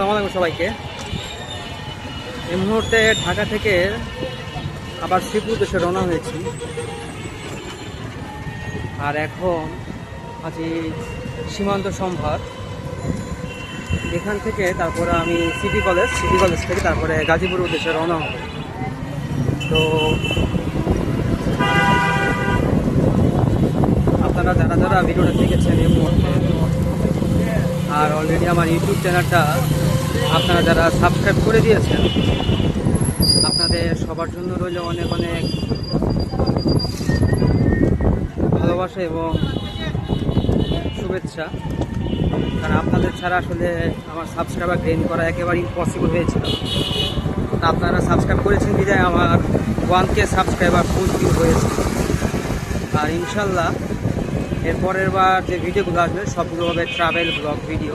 আসসালামু আলাইকুম সবাইকে। এই মুহূর্তে ঢাকা থেকে আবার শ্রীপুর দেশে রওনা হয়েছি। আর এখন আছি সীমান্ত সম্ভার। এখান থেকে তারপরে আমি সিটি কলেজ থেকে তারপরে গাজীপুর উদ্দেশ্যে রওনা হব। তো আপনারা যারা যারা ভিডিওটা দেখেছেন এই মুহূর্তে, আর অলরেডি আমার ইউটিউব চ্যানেলটা আপনারা যারা সাবস্ক্রাইব করে দিয়েছেন, আপনাদের সবার জন্য রইল অনেক অনেক ভালোবাসা এবং শুভেচ্ছা। কারণ আপনাদের ছাড়া আসলে আমার সাবস্ক্রাইবার গেইন করা একেবারে ইম্পসিবল হয়েছিল। আপনারা সাবস্ক্রাইব করেছেন বিধায় আমার 1K সাবস্ক্রাইবার ফুলফিল হয়েছে। আর ইনশাল্লাহ এরপরের বার যে ভিডিওগুলো আসবে সবগুলো হবে ট্রাভেল ব্লগ ভিডিও।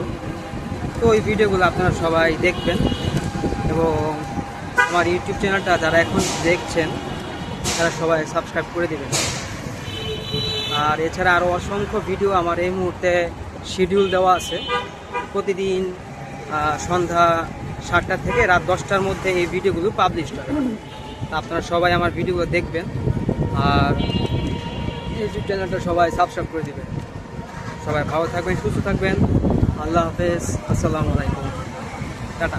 তো ওই ভিডিওগুলো আপনারা সবাই দেখবেন এবং আমার ইউটিউব চ্যানেলটা যারা এখন দেখছেন তারা সবাই সাবস্ক্রাইব করে দেবেন। আর এছাড়া আরও অসংখ্য ভিডিও আমার এই মুহূর্তে শিডিউল দেওয়া আছে। প্রতিদিন সন্ধ্যা 7টা থেকে রাত 10টার মধ্যে এই ভিডিওগুলো পাবলিশ হয়। আপনারা সবাই আমার ভিডিওগুলো দেখবেন আর ইউটিউব চ্যানেলটা সবাই সাবস্ক্রাইব করে দেবেন। সবাই ভালো থাকবেন, সুস্থ থাকবেন। আল্লাহ হাফেজ, আসসালামু আলাইকুম, টাটা।